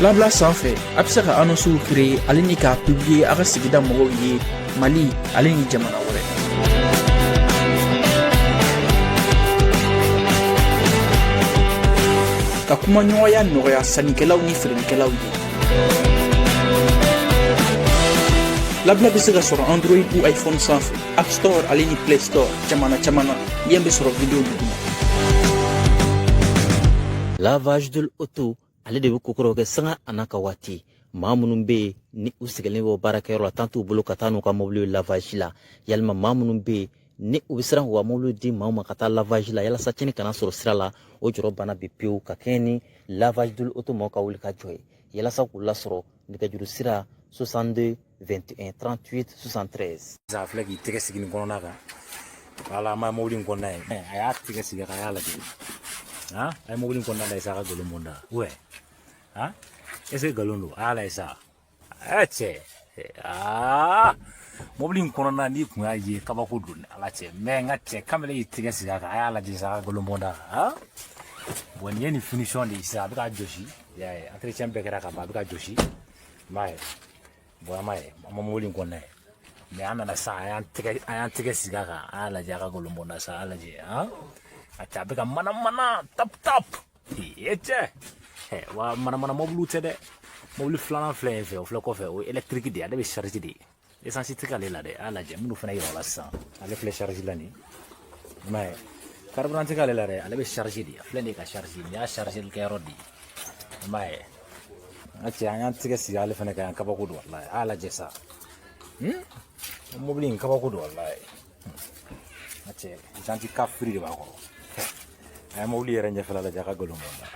Labla sanfɛ a bɛ se ka annonces créer ale ni k'a publier a ka sigida mɔgɔw ye Mali ale ni jamana wɛrɛ. Ka kumaɲɔgɔnya nɔgɔya sannikɛlaw ni feerelikɛlaw ye. Labla bɛ se ka sɔrɔ Android ou iPhone sanfɛ, App Store ale ni Play Store jamana caman na yen bɛ sɔrɔ video duguma. Lavage de l'auto ale de bɛ kokɔrɔ kɛ sanga ana ka waati maa minnu bɛ yen ni u sigilen bɛ baarakɛyɔrɔ la tant t'u bolo ka taa n'u ka mobili lavage la yalima maa minnu bɛ yen ni u bɛ siran k'u ka mobili di maaw ma ka taa lavage la yalasa tiɲɛni kana sɔrɔ sira la o jɔrɔ bana bɛ pewu ka kɛɲɛ ni lavage de l'auto mɔgɔw ka wuli ka jɔ ye yalasa k'u lasɔrɔ nɛgɛjuru sira 62 21 38 73. a filɛ k'i tɛgɛ sigi nin kɔnɔna kan wala an b'a mobili in kɔnɔna ye a y'a tɛgɛ sigi k'a y'a lajɛ a ye mobili in kɔnɔna lajɛ sa a ka nkalon bɔ n da est ce que nkalon don a y'a lajɛ sa cɛ mobili in kɔnɔna n'i kun y'a ye kabako don ala cɛ n ka cɛ kamalen y'i tɛgɛ sigi a kan a y'a lajɛ sa a ka nkalon bɔ n da bon nin ye nin finition de ye sisan a bɛ ka jɔsi entretien bɛɛ kɛra ka ban a bɛ ka jɔsi i m'a ye bon an m'a ye an ma mobili in kɔnɔna ye mais an nana sa a y'an tɛgɛ sigi a kan a y'a lajɛ a ka nkalon bɔ n da sa a y'a lajɛ a cɛ a bɛ ka mana tap cɛ wa mana mobiliw tɛ dɛ mobili filanan filɛ yen fɛ o filɛ kɔfɛ o ye électrique de ye ale bɛ charge de ye essence tɛ k'ale la dɛ a y'a lajɛ minnu fana yira o la sisan ale filɛ charge la nin i m'a ye carburant tɛ k'ale la dɛ ale bɛ charge de ye a filɛ nin ye ka charge nin y'a charge kɛyɔrɔ de ye i m'a ye n ka cɛ an y'an tɛgɛ sigi ale fana kan yan kabako don walayi a y'a lajɛ sa mobili in kabako don walayi n ka cɛ janti ka firi de b'a kɔrɔ a ye mobili yɛrɛ ɲɛfɛla lajɛ a ka nkalon bɔ n da.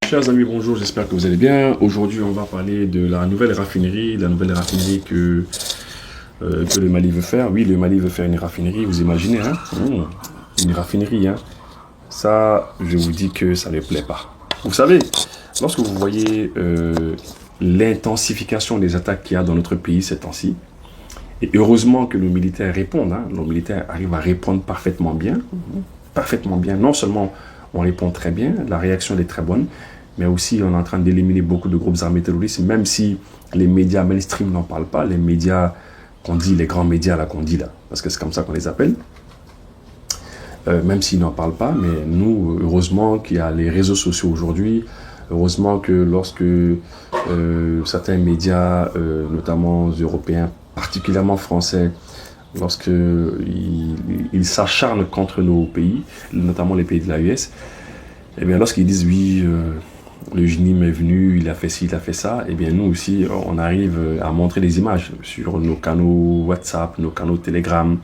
Chers amis, bonjour, j'espère que vous allez bien. Aujourd'hui, on va parler de la nouvelle raffinerie que le Mali veut faire. Oui, le Mali veut faire une raffinerie, vous imaginez, hein? Une raffinerie, hein? Ça, je vous dis que ça ne plaît pas. Vous savez, lorsque vous voyez l'intensification des attaques qu'il y a dans notre pays ces temps-ci, et heureusement que nos militaires répondent, hein? Nos militaires arrivent à répondre parfaitement bien. Non seulement on répond très bien, la réaction est très bonne, mais aussi on est en train d'éliminer beaucoup de groupes armés terroristes, même si les médias mainstream n'en parlent pas, les médias qu'on dit, les grands médias là qu'on dit là, parce que c'est comme ça qu'on les appelle, même s'ils n'en parlent pas, mais nous, heureusement qu'il y a les réseaux sociaux aujourd'hui, heureusement que lorsque certains médias, notamment européens, particulièrement français, lorsqu'ils s'acharnent contre nos pays, notamment les pays de l'AES, et bien lorsqu'ils disent oui, le GNIM est venu, il a fait ci, il a fait ça, et bien nous aussi, on arrive à montrer des images sur nos canaux WhatsApp, nos canaux Telegram,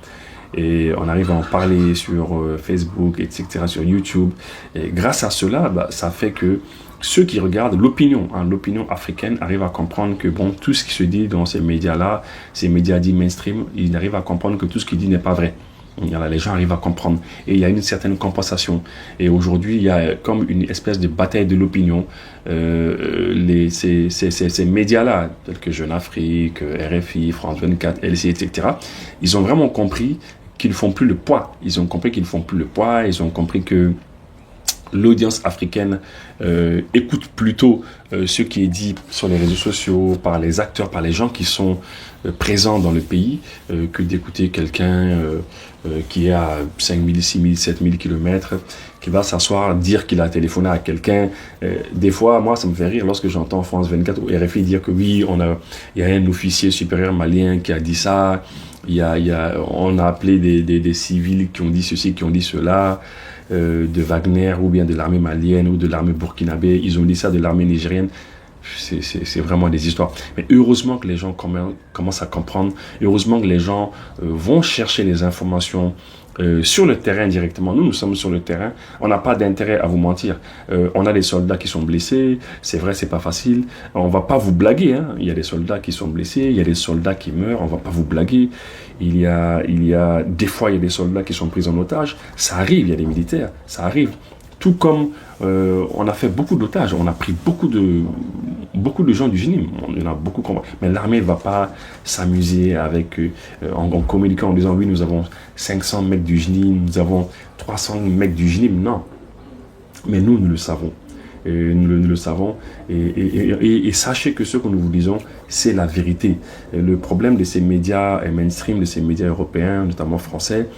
et on arrive à en parler sur Facebook, etc., sur YouTube. Et grâce à cela, ça fait que ceux qui regardent l'opinion africaine arrivent à comprendre que bon, tout ce qui se dit dans ces médias-là, ces médias dits mainstream, ils arrivent à comprendre que tout ce qui dit n'est pas vrai. Les gens arrivent à comprendre et il y a une certaine compensation. Et aujourd'hui, il y a comme une espèce de bataille de l'opinion. Ces médias-là, tels que Jeune Afrique, RFI, France 24, LCI, etc., ils ont vraiment compris qu'ils ne font plus le poids. Ils ont compris que l'audience africaine écoute plutôt ce qui est dit sur les réseaux sociaux, par les acteurs, par les gens qui sont présents dans le pays, que d'écouter quelqu'un qui est à 5 000, 6 000, 7 000 kilomètres, qui va s'asseoir, dire qu'il a téléphoné à quelqu'un. Des fois, moi, ça me fait rire lorsque j'entends France 24 ou RFI dire que oui, il y a un officier supérieur malien qui a dit ça, on a appelé des civils qui ont dit ceci, qui ont dit cela, de Wagner ou bien de l'armée malienne ou de l'armée burkinabé, ils ont dit ça de l'armée nigérienne. C'est vraiment des histoires. Mais heureusement que les gens commencent à comprendre, heureusement que les gens vont chercher les informations sur le terrain directement. Nous sommes sur le terrain, on n'a pas d'intérêt à vous mentir. On a des soldats qui sont blessés, c'est vrai, c'est pas facile. On va pas vous blaguer, hein. Il y a des soldats qui sont blessés, il y a des soldats qui meurent, on va pas vous blaguer. Il y a des fois, il y a des soldats qui sont pris en otage. Ça arrive, il y a des militaires, ça arrive. Tout comme on a fait beaucoup d'otages, on a pris beaucoup de gens du GNIM, on en a beaucoup compris. Mais l'armée ne va pas s'amuser avec, en communiquant en disant oui, nous avons 500 mecs du GNIM, nous avons 300 mecs du GNIM, non. Mais nous le savons. Nous le savons. Et sachez que ce que nous vous disons, c'est la vérité. Le problème de ces médias mainstream, de ces médias européens, notamment français,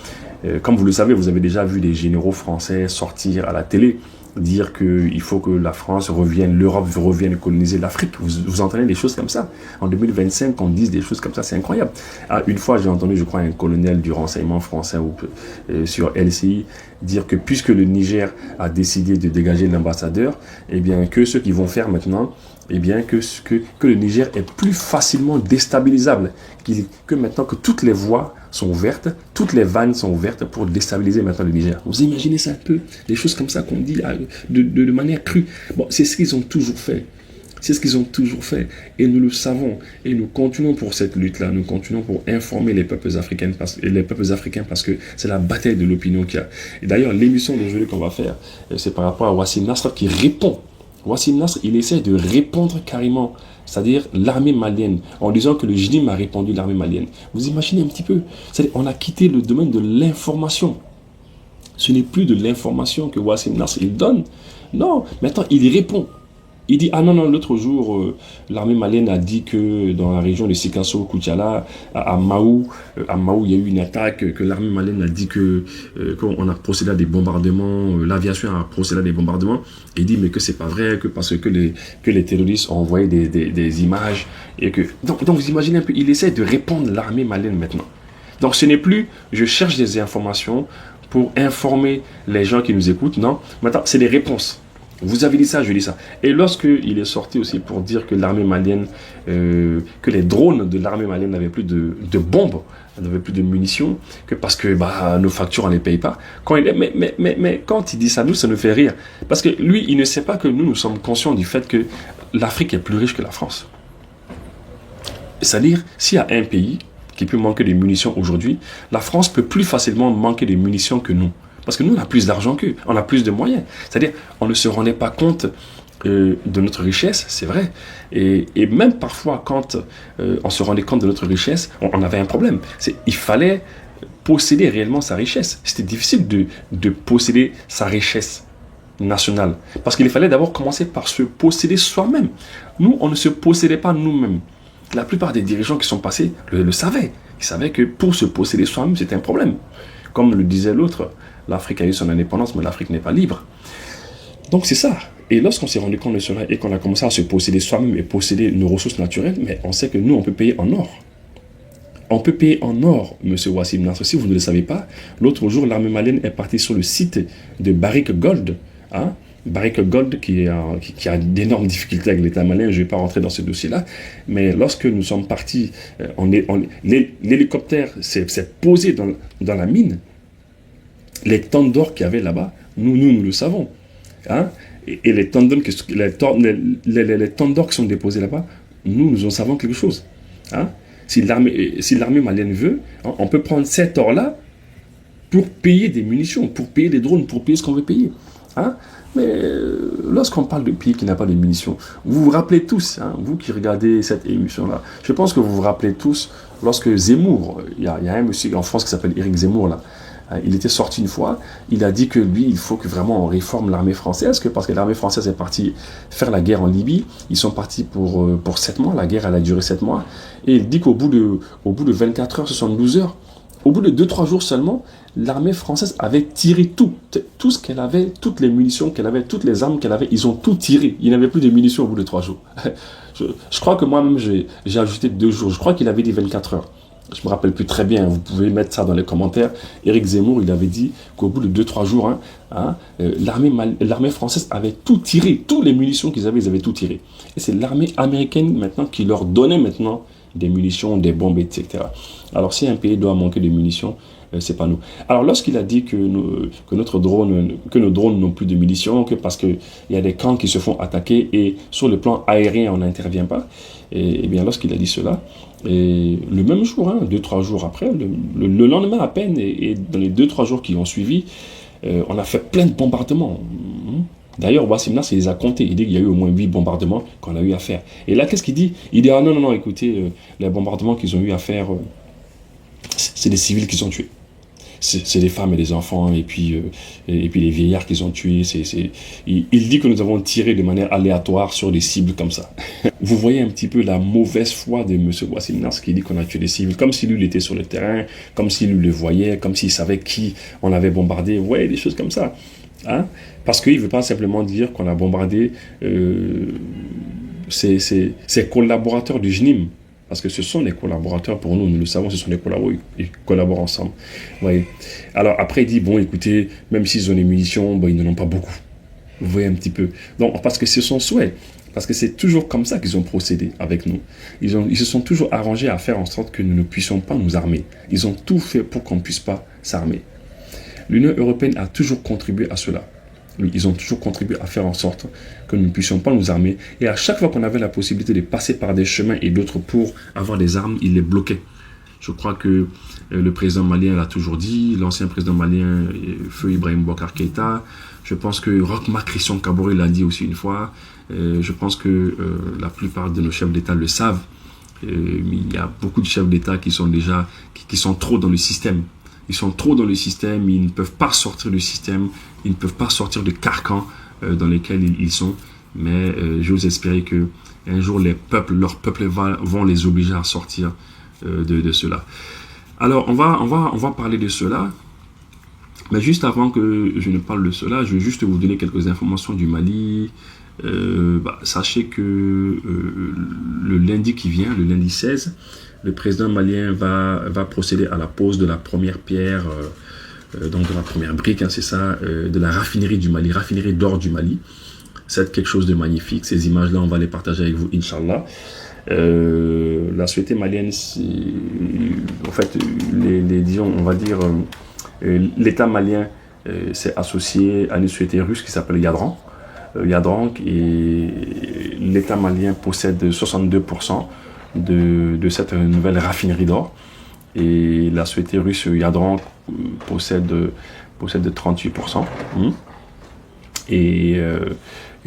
comme vous le savez, vous avez déjà vu des généraux français sortir à la télé dire qu'il faut que la France revienne, l'Europe revienne coloniser l'Afrique. Vous entendez des choses comme ça. En 2025, on dise des choses comme ça, c'est incroyable. Une fois, j'ai entendu, je crois, un colonel du renseignement français sur LCI dire que puisque le Niger a décidé de dégager l'ambassadeur, eh bien, que ce qu'ils vont faire maintenant, eh bien, que le Niger est plus facilement déstabilisable, que maintenant que toutes les voies sont ouvertes, toutes les vannes sont ouvertes pour déstabiliser maintenant le Niger. Vous imaginez ça un peu, des choses comme ça qu'on dit de manière crue. Bon, c'est ce qu'ils ont toujours fait. C'est ce qu'ils ont toujours fait. Et nous le savons. Et nous continuons pour cette lutte-là. Nous continuons pour informer les peuples africains parce que c'est la bataille de l'opinion qu'il y a. Et d'ailleurs, l'émission d'aujourd'hui qu'on va faire, c'est par rapport à Wassim Nasr qui répond. Wassim Nasr, il essaie de répondre carrément, c'est-à-dire l'armée malienne, en disant que le GNIM a répondu l'armée malienne. Vous imaginez un petit peu, c'est-à-dire on a quitté le domaine de l'information. Ce n'est plus de l'information que Wassim Nasr il donne. Non, maintenant il répond. Il dit, ah non, l'autre jour, l'armée malienne a dit que dans la région de Sikasso, Koutiala, à Maou, il y a eu une attaque, que l'armée malienne a dit qu'on a procédé à des bombardements, l'aviation a procédé à des bombardements. Et il dit, mais que c'est pas vrai, que parce que les terroristes ont envoyé des images. Et que... donc vous imaginez un peu, il essaie de répondre l'armée malienne maintenant. Donc ce n'est plus, je cherche des informations pour informer les gens qui nous écoutent, non. Maintenant, c'est des réponses. Vous avez dit ça, je dis ça. Et lorsqu'il est sorti aussi pour dire que l'armée malienne, que les drones de l'armée malienne n'avaient plus de bombes, n'avaient plus de munitions, que parce que nos factures on les paye pas. Mais quand il dit ça, nous ça nous fait rire, parce que lui il ne sait pas que nous sommes conscients du fait que l'Afrique est plus riche que la France. C'est-à-dire, s'il y a un pays qui peut manquer de munitions aujourd'hui, la France peut plus facilement manquer de munitions que nous. Parce que nous, on a plus d'argent qu'eux, on a plus de moyens. C'est-à-dire, on ne se rendait pas compte de notre richesse, c'est vrai. Et même parfois, quand on se rendait compte de notre richesse, on avait un problème. Il fallait posséder réellement sa richesse. C'était difficile de posséder sa richesse nationale. Parce qu'il fallait d'abord commencer par se posséder soi-même. Nous, on ne se possédait pas nous-mêmes. La plupart des dirigeants qui sont passés le savaient. Ils savaient que pour se posséder soi-même, c'était un problème. Comme le disait l'autre, l'Afrique a eu son indépendance, mais l'Afrique n'est pas libre. Donc c'est ça. Et lorsqu'on s'est rendu compte de cela et qu'on a commencé à se posséder soi-même et posséder nos ressources naturelles, mais on sait que nous, on peut payer en or. On peut payer en or, M. Wassim Nasr. Si vous ne le savez pas, l'autre jour, l'armée malienne est partie sur le site de Barrick Gold. Barrick Gold qui a d'énormes difficultés avec l'État malien, je ne vais pas rentrer dans ce dossier-là, mais lorsque nous sommes partis, l'hélicoptère s'est posé dans la mine. Les tonnes d'or qu'il y avait là-bas, nous le savons. Et les tonnes d'or qui sont déposées là-bas, nous en savons quelque chose. Si l'armée malienne veut, on peut prendre cet or-là pour payer des munitions, pour payer des drones, pour payer ce qu'on veut payer. Mais lorsqu'on parle de pays qui n'a pas de munitions, vous vous rappelez tous, vous qui regardez cette émission-là, je pense que vous vous rappelez tous, lorsque Zemmour, il y a un monsieur en France qui s'appelle Éric Zemmour, là, il était sorti une fois, il a dit que lui, il faut que vraiment on réforme l'armée française, parce que l'armée française est partie faire la guerre en Libye, ils sont partis pour 7 mois, la guerre elle a duré 7 mois, et il dit qu'au bout de 24 heures, 72 heures, au bout de 2-3 jours seulement, l'armée française avait tiré tout ce qu'elle avait, toutes les munitions qu'elle avait, toutes les armes qu'elle avait, ils ont tout tiré. Il n'avait plus de munitions au bout de 3 jours. Je crois que moi-même, j'ai ajouté 2 jours. Je crois qu'il avait dit 24 heures. Je ne me rappelle plus très bien, vous pouvez mettre ça dans les commentaires. Éric Zemmour, il avait dit qu'au bout de 2-3 jours, l'armée française avait tout tiré. Toutes les munitions qu'ils avaient, ils avaient tout tiré. Et c'est l'armée américaine maintenant qui leur donnait maintenant des munitions, des bombes, etc. Alors si un pays doit manquer de munitions, c'est pas nous. Alors lorsqu'il a dit que nos drones n'ont plus de munitions, que parce qu'il y a des camps qui se font attaquer et sur le plan aérien on n'intervient pas, et bien lorsqu'il a dit cela, et le même jour, 2-3 jours après, le lendemain à peine, et dans les 2-3 jours qui ont suivi, on a fait plein de bombardements. D'ailleurs, Wassim Nasr, il les a comptés. Il dit qu'il y a eu au moins 8 bombardements qu'on a eu à faire. Et là, qu'est-ce qu'il dit? Il dit, ah non, non, non, écoutez, les bombardements qu'ils ont eu à faire, c'est des civils qu'ils ont tués. C'est des femmes et des enfants, et puis les vieillards qu'ils ont tués. Il dit que nous avons tiré de manière aléatoire sur des cibles comme ça. Vous voyez un petit peu la mauvaise foi de M. Wassim Nasr qui dit qu'on a tué des civils, comme si lui, il était sur le terrain, comme s'il le voyait, comme s'il savait qui on avait bombardé. Vous voyez, des choses comme ça. Hein? Parce qu'il ne veut pas simplement dire qu'on a bombardé ses collaborateurs du JNIM. Parce que ce sont des collaborateurs pour nous, nous le savons, ce sont des collaborateurs, ils collaborent ensemble. Vous voyez. Alors après, il dit, bon, écoutez, même s'ils ont des munitions, bon, ils n'en ont pas beaucoup. Vous voyez un petit peu. Donc, parce que c'est son souhait. Parce que c'est toujours comme ça qu'ils ont procédé avec nous. Ils se sont toujours arrangés à faire en sorte que nous ne puissions pas nous armer. Ils ont tout fait pour qu'on ne puisse pas s'armer. L'Union européenne a toujours contribué à cela. Ils ont toujours contribué à faire en sorte que nous ne puissions pas nous armer. Et à chaque fois qu'on avait la possibilité de passer par des chemins et d'autres pour avoir des armes, ils les bloquaient. Je crois que le président malien l'a toujours dit, l'ancien président malien, Feu Ibrahim Boubacar Keïta. Je pense que Roch-Marc Christian Kaboré l'a dit aussi une fois. Je pense que la plupart de nos chefs d'État le savent. Il y a beaucoup de chefs d'État qui sont déjà, qui sont trop dans le système. Ils sont trop dans le système, ils ne peuvent pas sortir du système, ils ne peuvent pas sortir de carcans dans lesquels ils sont. Mais j'ose espérer que un jour leurs peuples vont les obliger à sortir de cela. Alors on va parler de cela. Mais juste avant que je ne parle de cela, je vais juste vous donner quelques informations du Mali. Sachez que le lundi qui vient, le lundi 16, le président malien va procéder à la pose de la première pierre, donc de la première brique, hein, c'est ça, de la raffinerie du Mali, raffinerie d'or du Mali. C'est quelque chose de magnifique. Ces images-là, on va les partager avec vous, Inch'Allah. La société malienne, en fait, disons, on va dire, l'État malien s'est associé à une société russe qui s'appelle Yadran. Yadran, et l'État malien possède 62% de cette nouvelle raffinerie d'or, et la société russe Yadran possède 38%. Et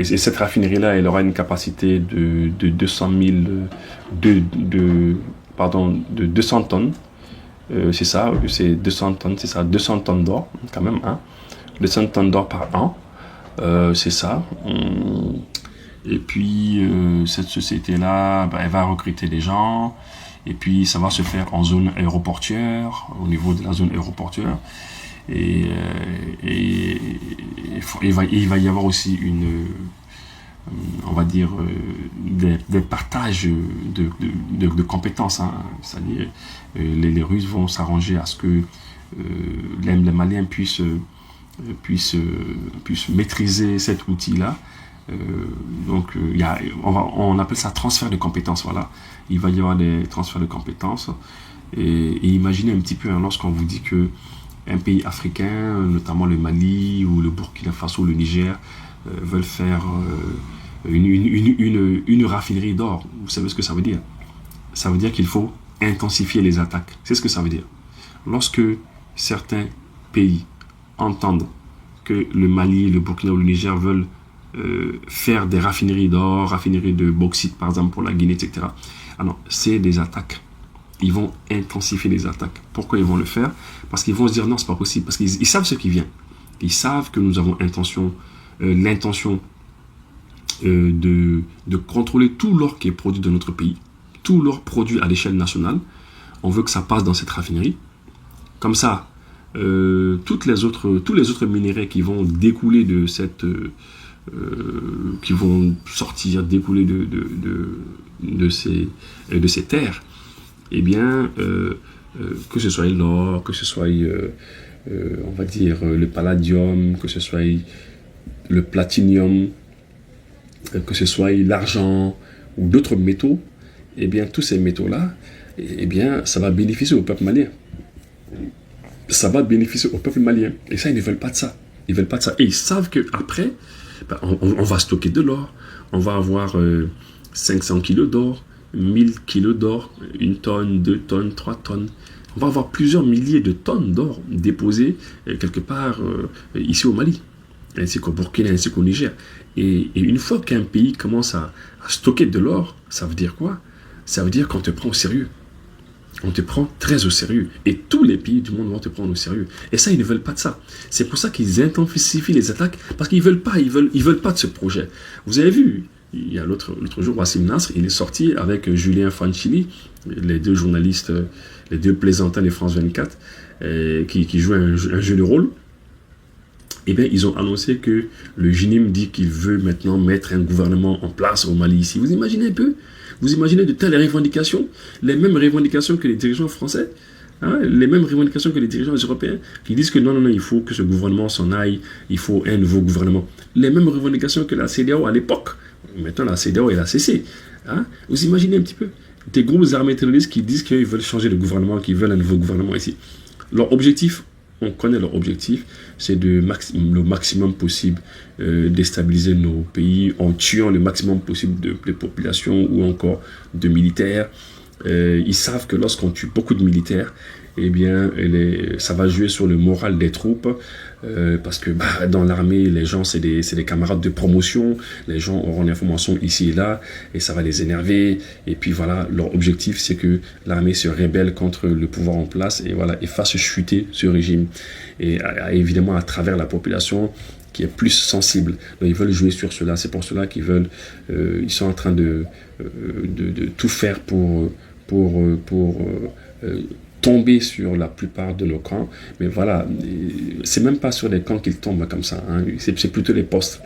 cette raffinerie-là, elle aura une capacité de 200 tonnes. C'est ça, c'est 200 tonnes, c'est ça, 200 tonnes d'or, quand même, hein, 200 tonnes d'or par an, c'est ça. Et puis, cette société-là, elle va recruter des gens, et puis ça va se faire en zone aéroportuaire, au niveau de la zone aéroportuaire. Et il va y avoir aussi on va dire, des partages de compétences, hein. C'est-à-dire, les Russes vont s'arranger à ce que les Maliens puissent maîtriser cet outil-là. Donc, on appelle ça transfert de compétences, voilà. Il va y avoir des transferts de compétences. Et imaginez un petit peu, hein, lorsqu'on vous dit que un pays africain, notamment le Mali ou le Burkina Faso, le Niger, veulent faire une raffinerie d'or. Vous savez ce que ça veut dire? Ça veut dire qu'il faut intensifier les attaques. C'est ce que ça veut dire. Lorsque certains pays entendent que le Mali, le Burkina ou le Niger veulent faire des raffineries d'or, raffineries de bauxite par exemple pour la Guinée, etc. Alors, c'est des attaques. Ils vont intensifier les attaques. Pourquoi ils vont le faire? Parce qu'ils vont se dire non, c'est pas possible. Parce qu'ils savent ce qui vient. Ils savent que nous avons l'intention de contrôler tout l'or qui est produit dans notre pays, tout l'or produit à l'échelle nationale. On veut que ça passe dans cette raffinerie. Comme ça, tous les autres minéraux qui vont découler de cette, qui vont sortir, découler de ces terres, eh bien, que ce soit l'or, que ce soit, on va dire, le palladium, que ce soit le platinium, que ce soit l'argent ou d'autres métaux, eh bien, tous ces métaux-là, eh bien, ça va bénéficier au peuple malien. Ça va bénéficier au peuple malien. Et ça, ils ne veulent pas de ça. Ils veulent pas de ça. Et ils savent qu'après, on va stocker de l'or. On va avoir 500 kilos d'or, 1000 kilos d'or, 1 tonne, 2 tonnes, 3 tonnes. On va avoir plusieurs milliers de tonnes d'or déposées quelque part ici au Mali. ainsi qu'au Burkina, ainsi qu'au Niger. Et une fois qu'un pays commence à stocker de l'or, ça veut dire quoi? Ça veut dire qu'on te prend au sérieux. On te prend très au sérieux. Et tous les pays du monde vont te prendre au sérieux. Et ça, ils ne veulent pas de ça. C'est pour ça qu'ils intensifient les attaques, parce qu'ils veulent pas, ils veulent pas de ce projet. Vous avez vu, il y a l'autre jour, Wassim Nasr, il est sorti avec Julien Fanchini, les deux journalistes, les deux plaisantins de France 24, qui jouent un jeu de rôle. Eh bien, ils ont annoncé que le JNIM dit qu'il veut maintenant mettre un gouvernement en place au Mali ici. Vous imaginez un peu? Vous imaginez de telles revendications? Les mêmes revendications que les dirigeants français, hein, les mêmes revendications que les dirigeants européens, qui disent que non, il faut que ce gouvernement s'en aille, il faut un nouveau gouvernement. Les mêmes revendications que la CEDEAO à l'époque. Maintenant, la CEDEAO, elle a cessé. Hein? Vous imaginez un petit peu? Des groupes armés terroristes qui disent qu'ils veulent changer de gouvernement, qu'ils veulent un nouveau gouvernement ici. Leur objectif, on connaît leur objectif, c'est le maximum possible déstabiliser nos pays en tuant le maximum possible de populations ou encore de militaires. Ils savent que lorsqu'on tue beaucoup de militaires, eh bien, ça va jouer sur le moral des troupes, parce que dans l'armée, les gens, c'est des camarades de promotion, les gens auront l'information ici et là, et ça va les énerver, et puis voilà, leur objectif, c'est que l'armée se rébelle contre le pouvoir en place, et voilà, et fasse chuter ce régime, et évidemment à travers la population, qui est plus sensible. Donc, ils veulent jouer sur cela, c'est pour cela qu'ils veulent, ils sont en train de tout faire pour tomber sur la plupart de nos camps, mais voilà, c'est même pas sur les camps qu'ils tombent comme ça, hein. C'est plutôt les postes.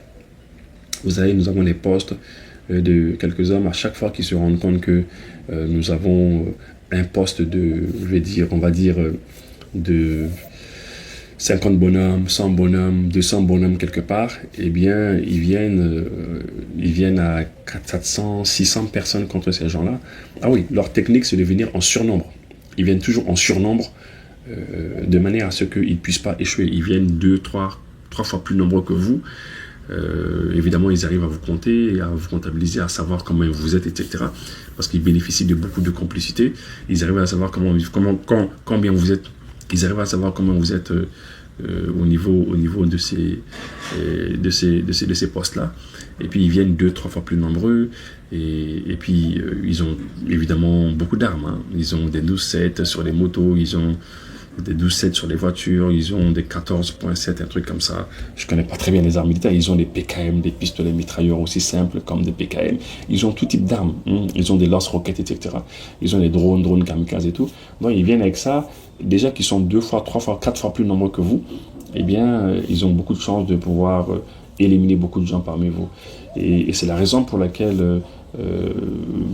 Vous savez, nous avons les postes de quelques hommes à chaque fois qu'ils se rendent compte que nous avons un poste de, on va dire, de 50 bonhommes, 100 bonhommes, 200 bonhommes quelque part, eh bien, ils viennent à 400, 600 personnes contre ces gens-là. Ah oui, leur technique, c'est de venir en surnombre. Ils viennent toujours en surnombre, de manière à ce qu'ils ne puissent pas échouer. Ils viennent 2, 3 fois plus nombreux que vous. Évidemment, ils arrivent à vous compter, à vous comptabiliser, à savoir comment vous êtes, etc. Parce qu'ils bénéficient de beaucoup de complicité. Ils arrivent à savoir combien vous êtes. Ils arrivent à savoir comment vous êtes au niveau de ces postes-là. Et puis, ils viennent 2, 3 fois plus nombreux. Et puis, ils ont évidemment beaucoup d'armes. Hein. Ils ont des 12-7 sur les motos, ils ont des 12-7 sur les voitures, ils ont des 14.7, un truc comme ça. Je ne connais pas très bien les armes militaires. Ils ont des PKM, des pistolets mitrailleurs aussi simples comme des PKM. Ils ont tout type d'armes. Hein. Ils ont des lance-roquettes, etc. Ils ont des drones kamikazes et tout. Donc, ils viennent avec ça. Déjà qu'ils sont 2 fois, 3 fois, 4 fois plus nombreux que vous, eh bien, ils ont beaucoup de chances de pouvoir éliminer beaucoup de gens parmi vous. Et c'est la raison pour laquelle,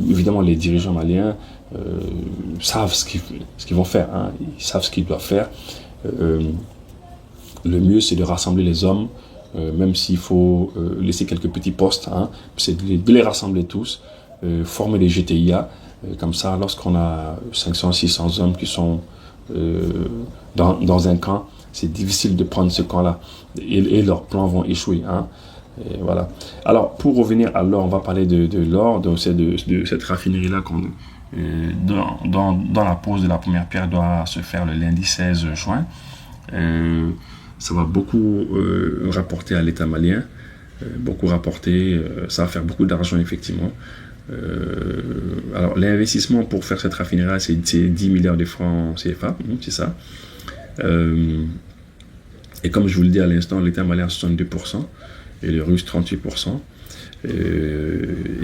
évidemment, les dirigeants maliens savent ce qu'ils vont faire. Hein. Ils savent ce qu'ils doivent faire. Le mieux, c'est de rassembler les hommes, même s'il faut laisser quelques petits postes. Hein. C'est de les rassembler tous, former des GTIA. Comme ça, lorsqu'on a 500, 600 hommes qui sont dans un camp, c'est difficile de prendre ce camp-là. Et leurs plans vont échouer. Hein. Et voilà. Alors, pour revenir à l'or, on va parler de l'or, de cette raffinerie-là dans la pose de la première pierre doit se faire le lundi 16 juin. Ça va beaucoup rapporter à l'État malien, ça va faire beaucoup d'argent effectivement. Alors l'investissement pour faire cette raffinerie-là, c'est 10 milliards de francs CFA, c'est ça. Et comme je vous le dis à l'instant, l'État malien a 62% et le russe 38%.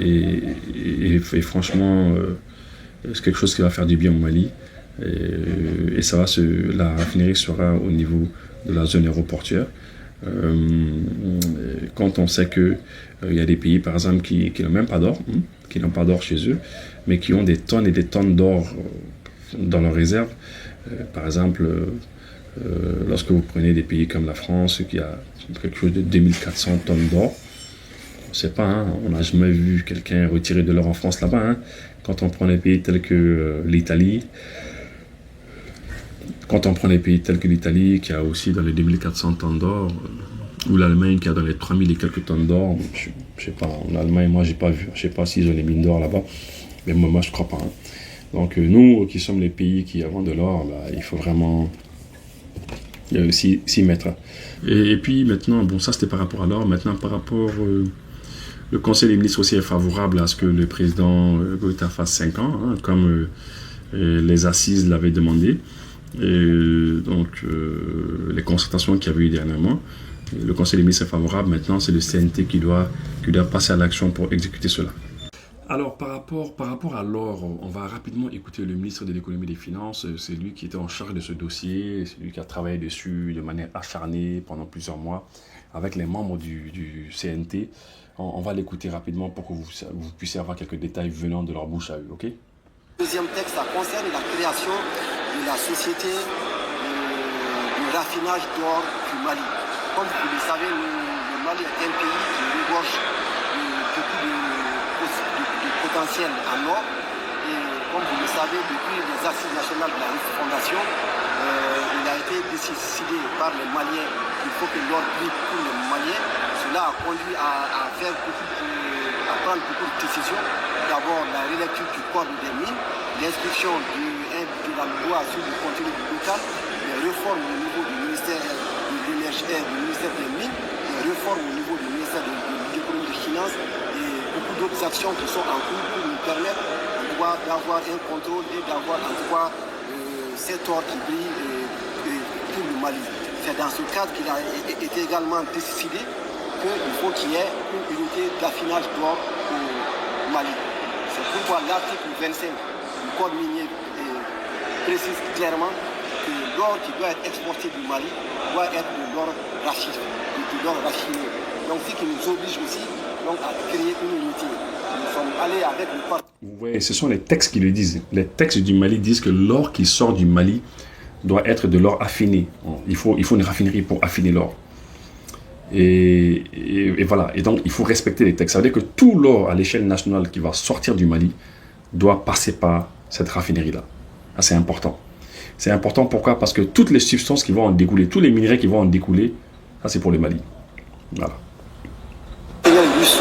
Et franchement, c'est quelque chose qui va faire du bien au Mali. Et la raffinerie sera au niveau de la zone aéroportuaire. Quand on sait que il y a des pays, par exemple, qui n'ont même pas d'or, qui n'ont pas d'or chez eux, mais qui ont des tonnes et des tonnes d'or dans leurs réserves. Par exemple, lorsque vous prenez des pays comme la France, qui a quelque chose de 2400 tonnes d'or, on ne sait pas, hein, on n'a jamais vu quelqu'un retirer de l'or en France là-bas. Hein. Quand on prend des pays tels que l'Italie, qui a aussi dans les 2400 tonnes d'or, ou l'Allemagne qui a dans les 3000 et quelques tonnes d'or, je ne sais pas, en Allemagne, moi j'ai pas vu, je ne sais pas s'ils ont les mines d'or là-bas, mais moi je ne crois pas. Hein. Donc nous qui sommes les pays qui avons de l'or, il faut vraiment s'y mettre. Et puis maintenant, bon, ça c'était par rapport à l'or. Maintenant, par rapport... le Conseil des ministres aussi est favorable à ce que le président Goïta fasse 5 ans, hein, comme les assises l'avaient demandé. Et donc, les concertations qu'il y avait eu dernièrement, le Conseil des ministres est favorable. Maintenant, c'est le CNT qui doit passer à l'action pour exécuter cela. Alors, par rapport à l'or, on va rapidement écouter le ministre de l'économie et des finances. C'est lui qui était en charge de ce dossier. C'est lui qui a travaillé dessus de manière acharnée pendant plusieurs mois avec les membres du CNT. On va l'écouter rapidement pour que vous puissiez avoir quelques détails venant de leur bouche à eux, ok? Deuxième texte, ça concerne la création de la société du raffinage d'or du Mali. Comme vous le savez, le Mali est un pays qui regorge beaucoup de potentiel en or. Et comme vous le savez, depuis les assises nationales de la Fondation, il a été décidé par les Maliens qu'il faut que l'or brille pour les Maliens. Cela a conduit à prendre beaucoup de décisions. D'abord, la relecture du code des mines, l'inscription de la loi sur le contenu du local, les réformes au niveau du ministère de l'énergie et du ministère des mines, les réformes au niveau du ministère de l'économie et des finances et beaucoup d'autres actions qui sont en cours pour nous permettre d'avoir un contrôle et d'avoir en tout cas cet or qui brille pour le Mali. C'est dans ce cadre qu'il a été également décidé qu'il faut qu'il y ait une unité d'affinage d'or au Mali. C'est pourquoi l'article 25 du Code minier précise clairement que l'or qui doit être exporté du Mali doit être de l'or raffiné. Donc ce qui nous oblige aussi donc, à créer une unité. Nous sommes allés avec le parti. Vous voyez, ce sont les textes qui le disent. Les textes du Mali disent que l'or qui sort du Mali doit être de l'or affiné. Il faut une raffinerie pour affiner l'or. Et voilà. Et donc, il faut respecter les textes. Ça veut dire que tout l'or à l'échelle nationale qui va sortir du Mali doit passer par cette raffinerie-là. Ah, c'est important. C'est important, pourquoi? Parce que toutes les substances qui vont en découler, tous les minerais qui vont en découler, ça c'est pour le Mali. Voilà. Russe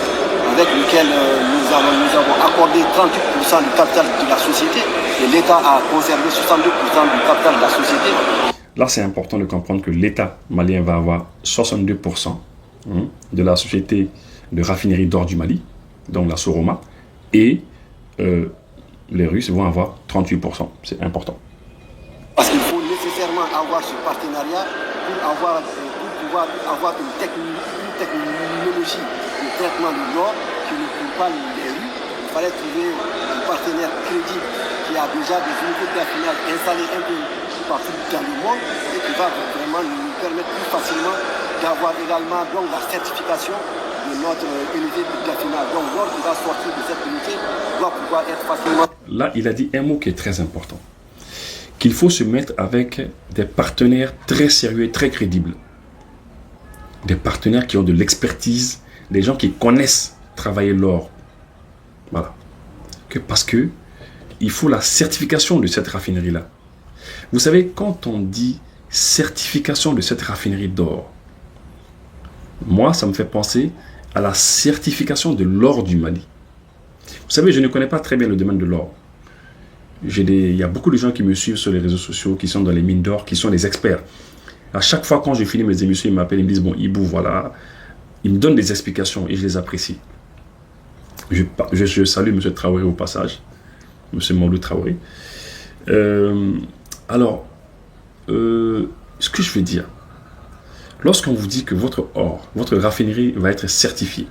avec lequel nous avons accordé 38% du capital de la société et l'État a conservé 62% du capital de la société. Là, c'est important de comprendre que l'État malien va avoir 62% de la société de raffinerie d'or du Mali, donc la Soroma, et les Russes vont avoir 38%. C'est important. Parce qu'il faut nécessairement avoir ce partenariat pour pouvoir avoir une technologie de traitement de l'or qui ne coûte pas les rues. Il fallait trouver un partenaire crédible qui a déjà des unités d'affinage installées un peu partout dans le monde et qui va vraiment nous permettre plus facilement d'avoir également donc, la certification de notre unité d'affinage. Donc l'or qui va sortir de cette unité doit pouvoir être facilement... Là, il a dit un mot qui est très important. Qu'il faut se mettre avec des partenaires très sérieux et très crédibles. Des partenaires qui ont de l'expertise, des gens qui connaissent travailler l'or. Voilà. Parce que il faut la certification de cette raffinerie-là. Vous savez, quand on dit certification de cette raffinerie d'or, moi, ça me fait penser à la certification de l'or du Mali. Vous savez, je ne connais pas très bien le domaine de l'or. Il y a beaucoup de gens qui me suivent sur les réseaux sociaux, qui sont dans les mines d'or, qui sont des experts. À chaque fois, quand je finis mes émissions, ils m'appellent, ils me disent, bon, Ibou, voilà. Ils me donnent des explications et je les apprécie. Je salue M. Traoré au passage, M. Mamadou Traoré. Alors, ce que je veux dire, lorsqu'on vous dit que votre or, votre raffinerie va être certifiée,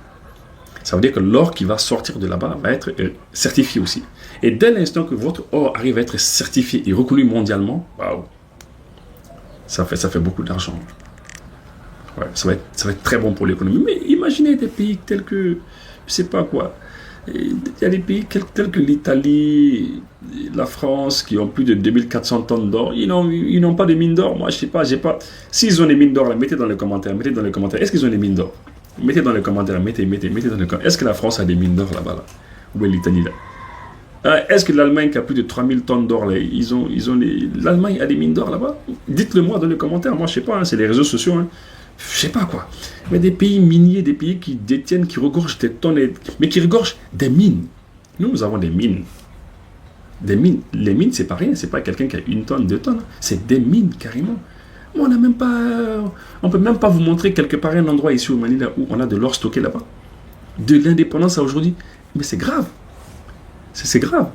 ça veut dire que l'or qui va sortir de là-bas va être certifié aussi. Et dès l'instant que votre or arrive à être certifié et reconnu mondialement, waouh, ça fait beaucoup d'argent. Ouais, ça va être très bon pour l'économie. Mais imaginez des pays tels que, je sais pas quoi, il y a des pays tels que l'Italie, la France, qui ont plus de 2400 tonnes d'or. Ils n'ont pas de mines d'or. Moi, je sais pas, S'ils ont des mines d'or, mettez dans les commentaires. Est-ce qu'ils ont des mines d'or? Mettez dans les commentaires, mettez dans les commentaires. Est-ce que la France a des mines d'or là-bas, là? Ou l'Italie, là? Est-ce que l'Allemagne qui a plus de 3000 tonnes d'or, là, l'Allemagne a des mines d'or là-bas? Dites-le moi dans les commentaires. Moi, je sais pas, hein, c'est les réseaux sociaux, hein. Je sais pas quoi. Mais des pays miniers, des pays qui détiennent, qui regorgent des tonnes, mais qui regorgent des mines. Nous avons des mines. Des mines. Les mines, c'est pas rien. C'est pas quelqu'un qui a 1 tonne, 2 tonnes. C'est des mines, carrément. On n'a même pas, on peut même pas vous montrer quelque part un endroit ici au Mali là, où on a de l'or stocké là-bas. De l'indépendance à aujourd'hui. Mais c'est grave. C'est grave.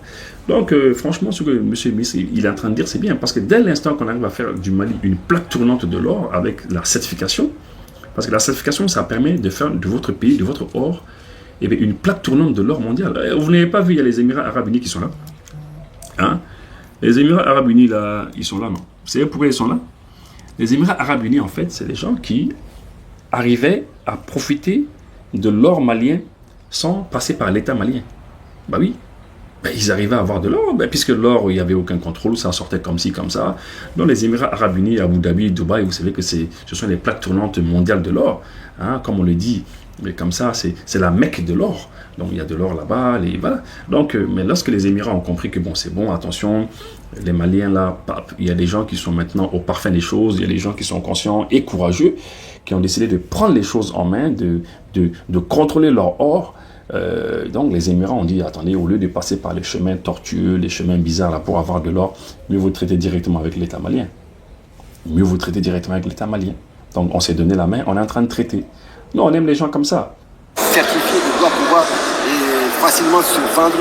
Donc, franchement, ce que M. Miss il est en train de dire, c'est bien. Parce que dès l'instant qu'on arrive à faire du Mali une plaque tournante de l'or avec la certification, parce que la certification, ça permet de faire de votre pays, de votre or, eh bien, une plaque tournante de l'or mondial. Vous n'avez pas vu, il y a les Émirats Arabes Unis qui sont là. Hein? Les Émirats Arabes Unis, là, ils sont là, non? Vous savez pourquoi ils sont là? Les Émirats Arabes Unis, en fait, c'est des gens qui arrivaient à profiter de l'or malien sans passer par l'État malien. Bah oui. Ben, ils arrivaient à avoir de l'or, puisque l'or, il n'y avait aucun contrôle, ça sortait comme ci, comme ça. Dans les Émirats Arabes Unis, Abu Dhabi, Dubaï, vous savez que ce sont les plaques tournantes mondiales de l'or. Hein, comme on le dit, mais comme ça, c'est la Mecque de l'or. Donc, il y a de l'or là-bas. Voilà. Donc, mais lorsque les Émirats ont compris que, bon, c'est bon, attention, les Maliens, là, il y a des gens qui sont maintenant au parfum des choses, il y a des gens qui sont conscients et courageux, qui ont décidé de prendre les choses en main, de contrôler leur or. Donc les Émirats ont dit, attendez, au lieu de passer par les chemins tortueux, les chemins bizarres là pour avoir de l'or, mieux vous traiter directement avec l'État malien. Mieux vous traiter directement avec l'État malien. Donc on s'est donné la main, on est en train de traiter. Nous, on aime les gens comme ça. Certifié doit pouvoir facilement se vendre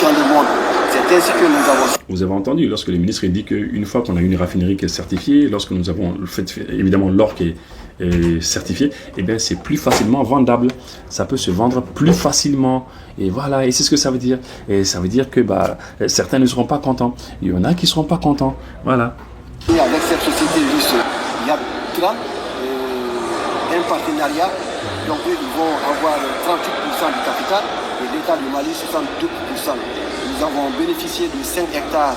dans le monde. C'est ainsi que nous avons... Vous avez entendu, lorsque le ministre dit qu'une fois qu'on a une raffinerie qui est certifiée, lorsque nous avons fait évidemment l'or qui est certifié, eh bien c'est plus facilement vendable. Ça peut se vendre plus facilement. Et voilà, et c'est ce que ça veut dire. Et ça veut dire que certains ne seront pas contents. Il y en a qui ne seront pas contents. Voilà. Et avec cette société russe, il y a là, un partenariat. Donc eux, ils vont avoir 38% du capital et l'État du Mali 62%. Nous avons bénéficié de 5 hectares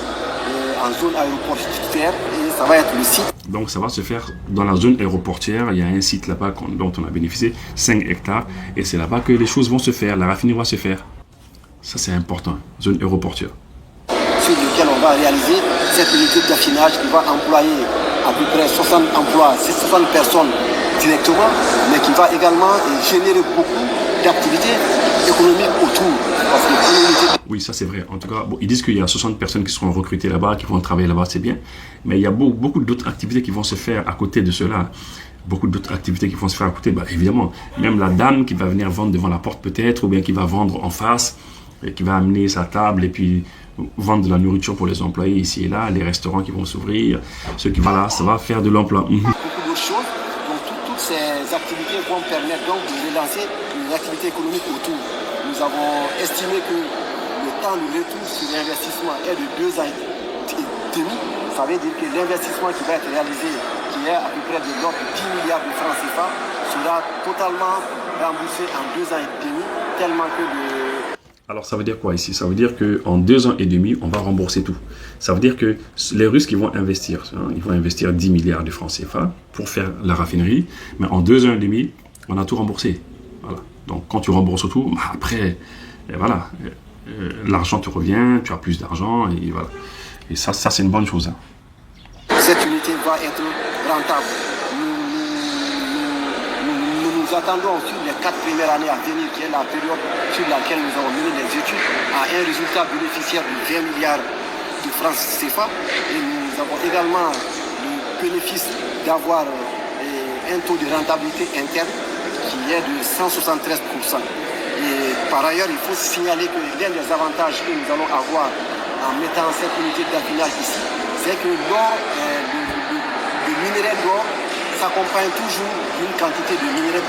en zone aéroportuaire et ça va être le site. Donc ça va se faire dans la zone aéroportuaire. Il y a un site là-bas dont on a bénéficié, 5 hectares. Et c'est là-bas que les choses vont se faire, la raffinerie va se faire. Ça c'est important, zone aéroportuaire. Sur lequel on va réaliser cette unité de raffinage qui va employer à peu près 60 emplois, 60 personnes directement, mais qui va également générer beaucoup d'activités économiques autour. Parce que oui, ça c'est vrai. En tout cas, bon, ils disent qu'il y a 60 personnes qui seront recrutées là-bas, qui vont travailler là-bas, c'est bien. Mais il y a beaucoup d'autres activités qui vont se faire à côté de cela. Beaucoup d'autres activités qui vont se faire à côté. Évidemment, même la dame qui va venir vendre devant la porte peut-être, ou bien qui va vendre en face, et qui va amener sa table et puis vendre de la nourriture pour les employés ici et là, les restaurants qui vont s'ouvrir, ceux qui vont là, ça va faire de l'emploi. Beaucoup d'autres choses. Donc toutes ces activités vont permettre donc de relancer une activité économique autour. Nous avons estimé que le temps de retour sur l'investissement est de 2 ans et demi. Ça veut dire que l'investissement qui va être réalisé, qui est à peu près de l'ordre de 10 milliards de francs CFA, sera totalement remboursé en 2 ans et demi, tellement que Alors ça veut dire quoi ici? Ça veut dire qu'en 2 ans et demi, on va rembourser tout. Ça veut dire que les Russes qui vont investir, ils vont investir 10 milliards de francs CFA pour faire la raffinerie, mais en 2 ans et demi, on a tout remboursé. Voilà. Donc quand tu rembourses tout, après, voilà, l'argent te revient, tu as plus d'argent, et voilà. Et ça c'est une bonne chose. Cette unité va être rentable. Nous attendons sur les 4 premières années à venir, qui est la période sur laquelle nous avons mené les études, à un résultat bénéficiaire de 20 milliards de francs CFA. Et nous avons également le bénéfice d'avoir un taux de rentabilité interne qui est de 173%. Et par ailleurs, il faut signaler que l'un des avantages que nous allons avoir en mettant cette unité d'affinage ici, c'est que l'or, le minerai d'or, s'accompagne toujours d'une quantité de minerais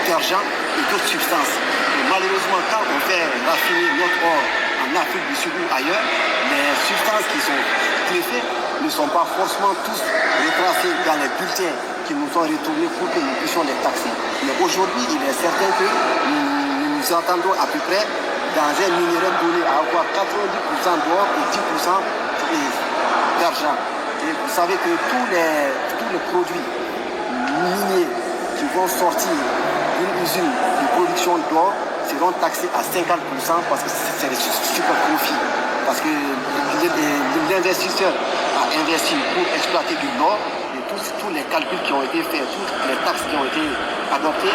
d'argent et d'autres substances. Et malheureusement, quand on fait raffiner notre or en Afrique du Sud ou ailleurs, les substances qui sont greffées ne sont pas forcément tous retracées dans les bulletins qui nous sont retournés pour que nous puissions les taxer. Mais aujourd'hui, il est certain que nous attendons à peu près dans un minerai donné à avoir 90% d'or et 10% d'argent. Et vous savez que tous les produits miniers qui vont sortir d'une usine de production d'or seront taxés à 50% parce que c'est des super profits. Parce que l'investisseur a investi pour exploiter de l'or et tous les calculs qui ont été faits, toutes les taxes qui ont été adoptées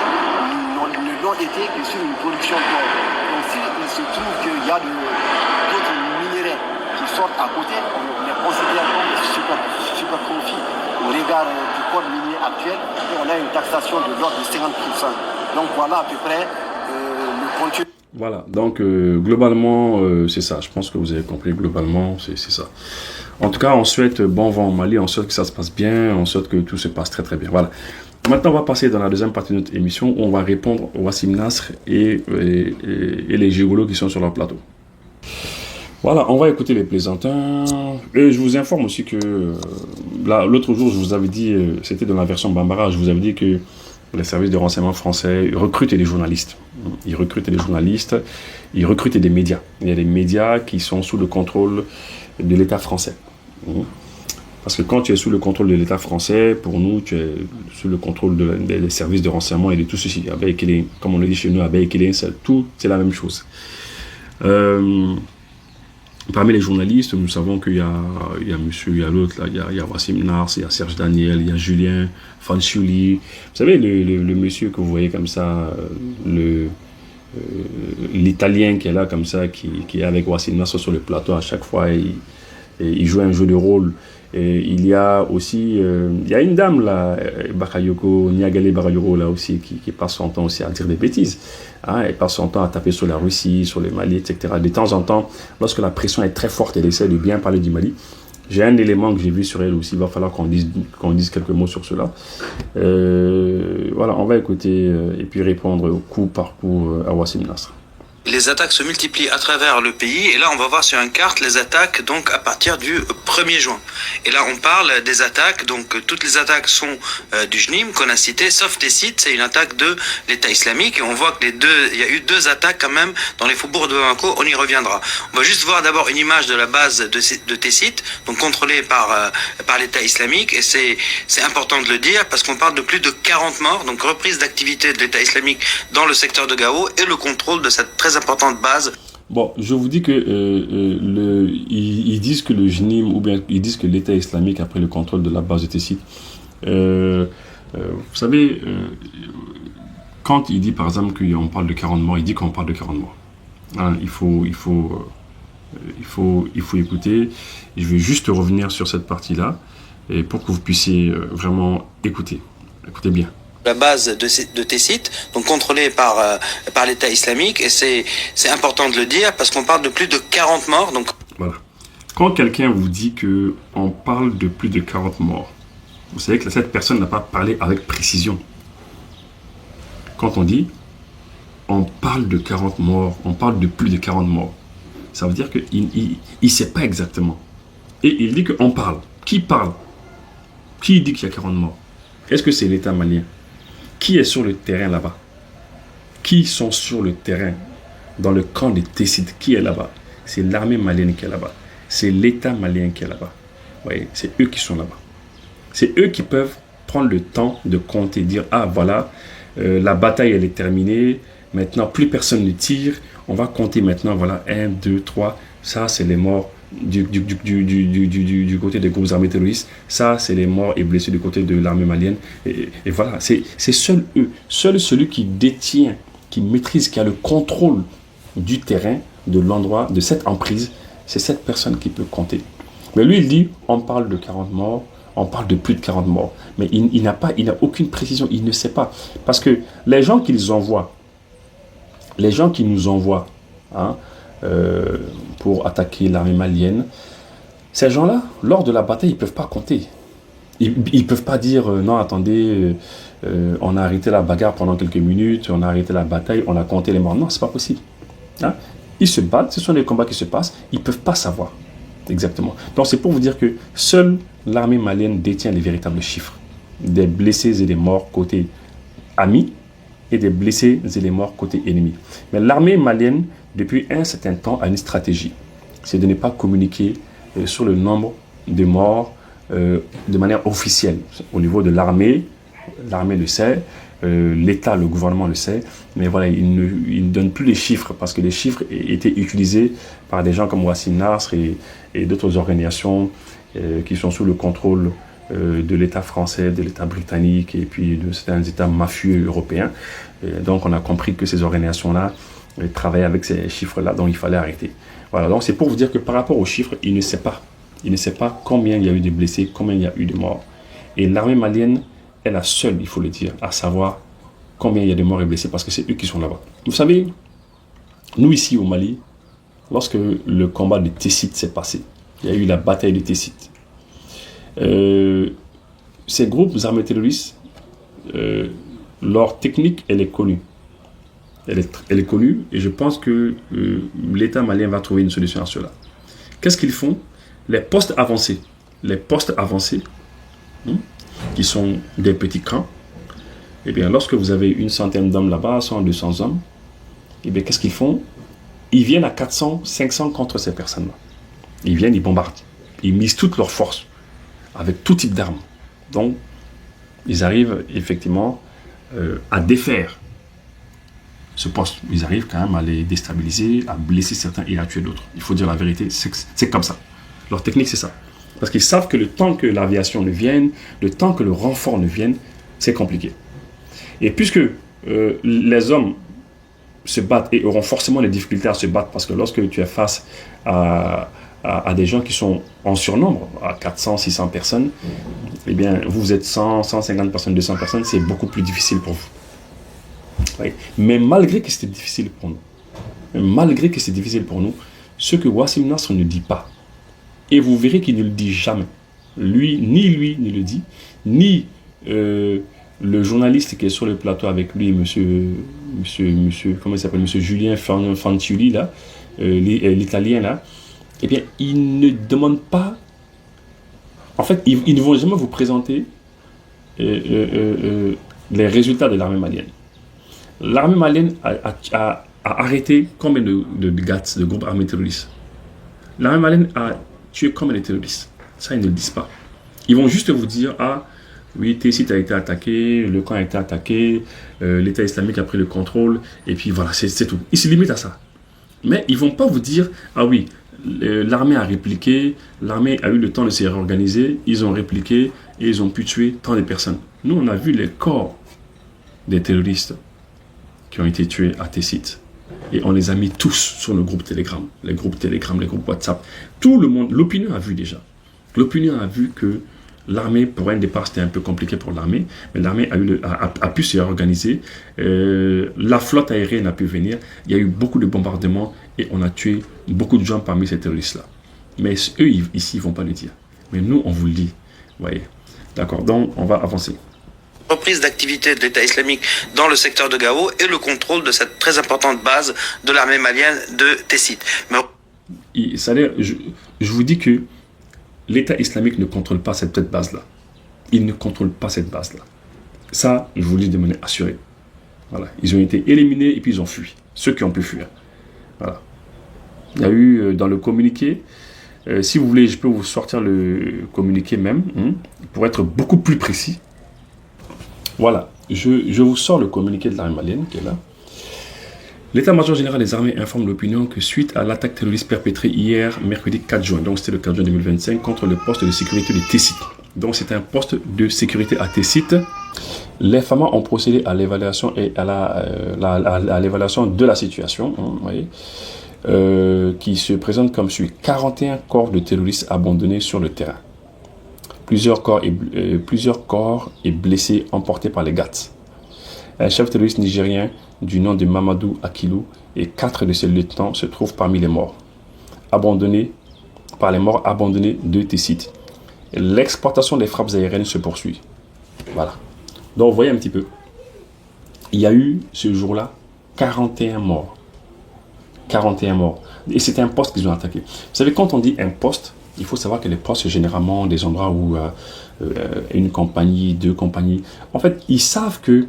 ne l'ont été que sur une production d'or. Donc s'il se trouve qu'il y a d'autres minéraux qui sortent à côté, on les considère comme des super profits. au regard du code minier actuel, on a une taxation de l'ordre de 50%. Donc voilà à peu près le contenu. Voilà, donc globalement, c'est ça. Je pense que vous avez compris, globalement, c'est ça. En tout cas, on souhaite bon vent au Mali, on souhaite que ça se passe bien, on souhaite que tout se passe très très bien. Voilà. Maintenant, on va passer dans la deuxième partie de notre émission où on va répondre au Wassim Nasr et les gigolos qui sont sur leur plateau. Voilà, on va écouter les plaisantins. Et je vous informe aussi que l'autre jour, je vous avais dit, c'était dans la version Bambara, je vous avais dit que les services de renseignement français recrutent des journalistes. Ils recrutent des journalistes, ils recrutent des médias. Il y a des médias qui sont sous le contrôle de l'État français. Parce que quand tu es sous le contrôle de l'État français, pour nous, tu es sous le contrôle des services de renseignement et de tout ceci. Comme on le dit chez nous, tout, c'est la même chose. Parmi les journalistes, nous savons qu'il y a monsieur, il y a l'autre, il y a Wassim Nasr, il y a Serge Daniel, il y a Julien Fanchouli. Vous savez, le monsieur que vous voyez comme ça, l'Italien qui est là comme ça, qui est avec Wassim Nasr sur le plateau à chaque fois, il joue un jeu de rôle. Et il y a aussi, il y a une dame là, Bakayoko, Niagale Bakayoko là aussi, qui passe son temps aussi à dire des bêtises. Hein, elle passe son temps à taper sur la Russie, sur le Mali, etc. De temps en temps, lorsque la pression est très forte, elle essaie de bien parler du Mali. J'ai un élément que j'ai vu sur elle aussi, il va falloir qu'on dise quelques mots sur cela. Voilà, on va écouter et puis répondre coup par coup à Wassim Nasr. Les attaques se multiplient à travers le pays et là on va voir sur une carte les attaques donc à partir du 1er juin. Et là on parle des attaques, donc toutes les attaques sont du JNIM qu'on a cité, sauf Tessit, c'est une attaque de l'État islamique et on voit que il y a eu 2 attaques quand même dans les faubourgs de Bamako, on y reviendra. On va juste voir d'abord une image de la base de Tessit, donc contrôlée par l'État islamique et c'est important de le dire parce qu'on parle de plus de 40 morts, donc reprise d'activité de l'État islamique dans le secteur de Gao et le contrôle de cette très importante base. Bon, je vous dis que ils disent que le JNIM ou bien ils disent que l'État islamique a pris le contrôle de la base de Tessit. Vous savez, quand il dit par exemple qu'on parle de 40 morts, il dit qu'on parle de 40 morts. Hein, il faut écouter. Je vais juste revenir sur cette partie-là et pour que vous puissiez vraiment écouter. Écoutez bien. La base de Tessit, donc contrôlée par l'État islamique, et c'est important de le dire parce qu'on parle de plus de 40 morts. Donc voilà. Quand quelqu'un vous dit que on parle de plus de 40 morts, vous savez que cette personne n'a pas parlé avec précision. Quand on dit on parle de 40 morts, on parle de plus de 40 morts, ça veut dire qu'il ne sait pas exactement. Et il dit qu'on parle. Qui parle? Qui dit qu'il y a 40 morts? Est-ce que c'est l'État malien? Qui est sur le terrain là-bas? Qui sont sur le terrain dans le camp de Tessit? Qui est là-bas? C'est l'armée malienne qui est là-bas. C'est l'État malien qui est là-bas. Vous voyez, c'est eux qui sont là-bas. C'est eux qui peuvent prendre le temps de compter, dire ah voilà, la bataille elle est terminée, maintenant plus personne ne tire, on va compter maintenant, voilà, 1, 2, 3, ça c'est les morts du côté des groupes armés terroristes, ça c'est les morts et blessés du côté de l'armée malienne, et voilà, c'est seul eux, seul celui qui détient, qui maîtrise, qui a le contrôle du terrain, de l'endroit, de cette emprise, c'est cette personne qui peut compter. Mais lui il dit, on parle de 40 morts, on parle de plus de 40 morts, mais il n'a aucune précision, il ne sait pas, parce que les gens qu'ils envoient, les gens qui nous envoient, hein, pour attaquer l'armée malienne, ces gens-là, lors de la bataille, ils ne peuvent pas compter. Ils ne peuvent pas dire non, attendez, on a arrêté la bagarre pendant quelques minutes, on a arrêté la bataille, on a compté les morts. Non, ce n'est pas possible. Hein? Ils se battent, ce sont des combats qui se passent, ils ne peuvent pas savoir exactement. Donc c'est pour vous dire que seule l'armée malienne détient les véritables chiffres des blessés et des morts côté amis et des blessés et des morts côté ennemi. Mais l'armée malienne, depuis un certain temps, a une stratégie. C'est de ne pas communiquer sur le nombre de morts de manière officielle. Au niveau de l'armée le sait, l'État, le gouvernement le sait, mais voilà, il ne donne plus les chiffres parce que les chiffres étaient utilisés par des gens comme Wassim Nasr et d'autres organisations qui sont sous le contrôle de l'État français, de l'État britannique et puis de certains États mafieux européens. Donc on a compris que ces organisations-là travaillaient avec ces chiffres-là, donc il fallait arrêter. Voilà, donc c'est pour vous dire que par rapport aux chiffres, il ne sait pas. Il ne sait pas combien il y a eu de blessés, combien il y a eu de morts. Et l'armée malienne est la seule, il faut le dire, à savoir combien il y a de morts et blessés, parce que c'est eux qui sont là-bas. Vous savez, nous ici au Mali, lorsque le combat de Tessit s'est passé, il y a eu la bataille de Tessit. Ces groupes armés terroristes, leur technique, elle est connue. Elle est connue et je pense que l'État malien va trouver une solution à cela. Qu'est-ce qu'ils font? Les postes avancés, qui sont des petits camps, eh bien, lorsque vous avez une centaine d'hommes là-bas, 100, 200 hommes, eh bien, qu'est-ce qu'ils font? Ils viennent à 400, 500 contre ces personnes-là. Ils viennent, ils bombardent. Ils misent toutes leurs forces avec tout type d'armes. Donc, ils arrivent effectivement à défaire ce poste. Ils arrivent quand même à les déstabiliser, à blesser certains et à tuer d'autres. Il faut dire la vérité, c'est comme ça. Leur technique, c'est ça. Parce qu'ils savent que le temps que l'aviation ne vienne, le temps que le renfort ne vienne, c'est compliqué. Et puisque les hommes se battent et auront forcément des difficultés à se battre, parce que lorsque tu es face à des gens qui sont en surnombre, à 400, 600 personnes, eh bien, vous êtes 100, 150 personnes, 200 personnes, c'est beaucoup plus difficile pour vous. Oui. Mais malgré que c'était difficile pour nous, ce que Wassim Nasr ne dit pas, et vous verrez qu'il ne le dit jamais, lui ne le dit, ni le journaliste qui est sur le plateau avec lui, monsieur comment il s'appelle, monsieur Julien Fanciulli, là, l'italien, là, eh bien, il ne demande pas, en fait, ils ne vont jamais vous présenter les résultats de l'armée malienne. L'armée malienne a arrêté combien de GATS, de groupes armés terroristes? L'armée malienne a tué combien de terroristes? Ça, ils ne le disent pas. Ils vont juste vous dire, ah, oui, Tessit a été attaqué, le camp a été attaqué, l'État islamique a pris le contrôle, et puis voilà, c'est tout. Ils se limitent à ça. Mais ils ne vont pas vous dire, ah oui, l'armée a répliqué, l'armée a eu le temps de se réorganiser, ils ont répliqué, et ils ont pu tuer tant de personnes. Nous, on a vu les corps des terroristes qui ont été tués à Tessit. Et on les a mis tous sur le groupe Telegram, les groupes WhatsApp. Tout le monde, l'opinion a vu déjà. L'opinion a vu que l'armée, pour un départ, c'était un peu compliqué pour l'armée, mais l'armée a pu se réorganiser. La flotte aérienne a pu venir. Il y a eu beaucoup de bombardements et on a tué beaucoup de gens parmi ces terroristes-là. Mais eux, ici, ils ne vont pas le dire. Mais nous, on vous le dit. Vous voyez. D'accord, donc on va avancer. Reprise d'activité de l'État islamique dans le secteur de Gao et le contrôle de cette très importante base de l'armée malienne de Tessit. Mais... je vous dis que l'État islamique ne contrôle pas cette base-là. Il ne contrôle pas cette base-là. Ça, je vous le dis de manière assurée. Voilà. Ils ont été éliminés et puis ils ont fui. Ceux qui ont pu fuir. Voilà. Il y a eu dans le communiqué, si vous voulez, je peux vous sortir le communiqué même, pour être beaucoup plus précis. Voilà, je vous sors le communiqué de l'armée malienne qui est là. L'état-major général des armées informe l'opinion que suite à l'attaque terroriste perpétrée hier, mercredi 4 juin, donc c'était le 4 juin 2025, contre le poste de sécurité de Tessit. Donc c'est un poste de sécurité à Tessit. Les FAMA ont procédé à l'évaluation et à l'évaluation de la situation, vous voyez, qui se présente comme suit. 41 corps de terroristes abandonnés sur le terrain. Plusieurs corps et blessés emportés par les GATS. Un chef terroriste nigérien du nom de Mamadou Akilou et 4 de ses lieutenants se trouvent parmi les morts. Abandonnés de Tessit. L'exportation des frappes aériennes se poursuit. Voilà. Donc vous voyez un petit peu. Il y a eu ce jour-là 41 morts. 41 morts. Et c'était un poste qu'ils ont attaqué. Vous savez, quand on dit un poste, il faut savoir que les postes, c'est généralement des endroits où une compagnie, 2 compagnies. En fait, ils savent que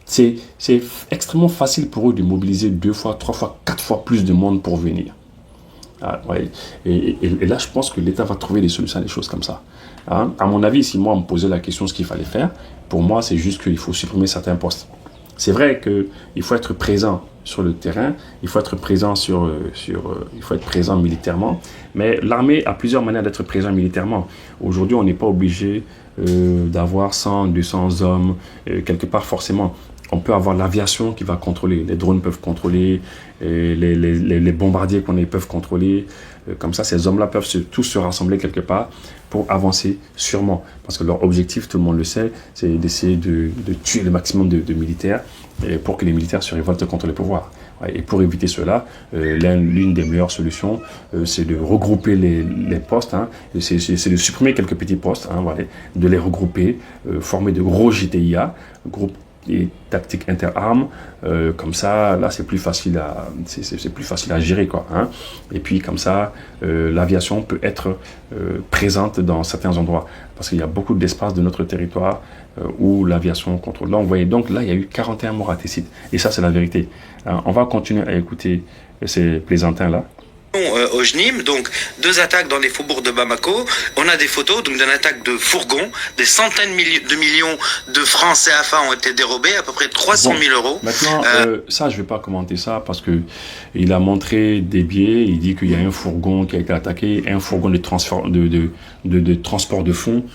c'est extrêmement facile pour eux de mobiliser 2 fois, 3 fois, 4 fois plus de monde pour venir. Ah, ouais. Et là, je pense que l'État va trouver des solutions à des choses comme ça. Hein? À mon avis, si moi, on me posait la question ce qu'il fallait faire, pour moi, c'est juste qu'il faut supprimer certains postes. C'est vrai qu'il faut être présent sur le terrain, il faut être présent il faut être présent militairement, mais l'armée a plusieurs manières d'être présent militairement. Aujourd'hui, on n'est pas obligé d'avoir 100, 200 hommes, quelque part forcément. On peut avoir l'aviation qui va contrôler, les drones peuvent contrôler, les bombardiers qu'on peuvent contrôler, Comme ça, ces hommes-là peuvent tous se rassembler quelque part pour avancer sûrement. Parce que leur objectif, tout le monde le sait, c'est d'essayer de tuer le maximum de militaires pour que les militaires se révoltent contre le pouvoir. Et pour éviter cela, l'une des meilleures solutions, c'est de regrouper les postes, hein, c'est de supprimer quelques petits postes, hein, voilà, de les regrouper, former de gros JTIA, groupes et tactiques interarmes, comme ça, là c'est plus facile à gérer, quoi, hein. Et puis comme ça, l'aviation peut être présente dans certains endroits, parce qu'il y a beaucoup d'espace de notre territoire où l'aviation contrôle. Là, on voyait donc, là il y a eu 41 morts à Tessit, et ça c'est la vérité. On va continuer à écouter ces plaisantins-là. Au JNIM, donc 2 attaques dans les faubourgs de Bamako. On a des photos donc d'une attaque de fourgons, des centaines de millions de francs CFA ont été dérobés, à peu près 300 000 euros. Maintenant, ça, je ne vais pas commenter ça parce que il a montré des biais. Il dit qu'il y a un fourgon qui a été attaqué, un fourgon de transport de fonds.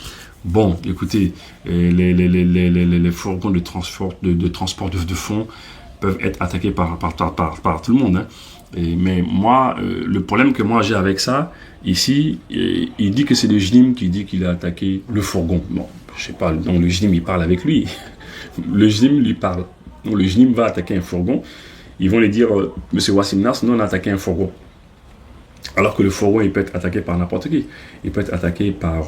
Bon, écoutez, les fourgons de transport de fonds peuvent être attaqués par tout le monde, hein. Mais moi, le problème que moi j'ai avec ça, ici, il dit que c'est le JNIM qui dit qu'il a attaqué le fourgon. Bon, je sais pas, donc le JNIM il parle avec lui. Le JNIM lui parle. Donc le JNIM va attaquer un fourgon. Ils vont lui dire, Monsieur Wassim Nasr, nous on a attaqué un fourgon. Alors que le fourgon, il peut être attaqué par n'importe qui. Il peut être attaqué par,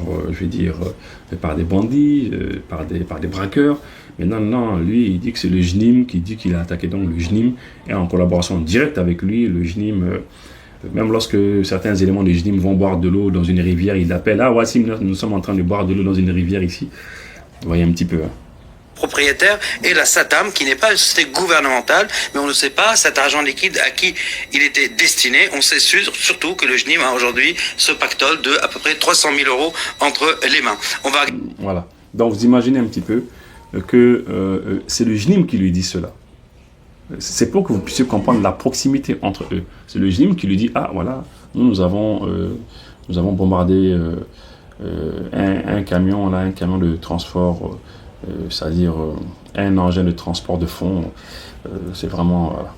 par des bandits, par des braqueurs. Mais non, lui, il dit que c'est le JNIM qui dit qu'il a attaqué. Donc le JNIM est en collaboration directe avec lui. Le JNIM, même lorsque certains éléments du JNIM vont boire de l'eau dans une rivière, il appelle, ah Wassim, nous sommes en train de boire de l'eau dans une rivière ici. Vous voyez un petit peu, hein. Propriétaire et la SATAM qui n'est pas une société gouvernementale, mais on ne sait pas cet argent liquide à qui il était destiné. On sait surtout que le JNIM a aujourd'hui ce pactole de à peu près 300 000 euros entre les mains. On va... Voilà. Donc vous imaginez un petit peu que c'est le JNIM qui lui dit cela. C'est pour que vous puissiez comprendre la proximité entre eux. C'est le JNIM qui lui dit, ah voilà, nous avons bombardé un camion de transport, c'est-à-dire un engin de transport de fonds. C'est vraiment... Voilà.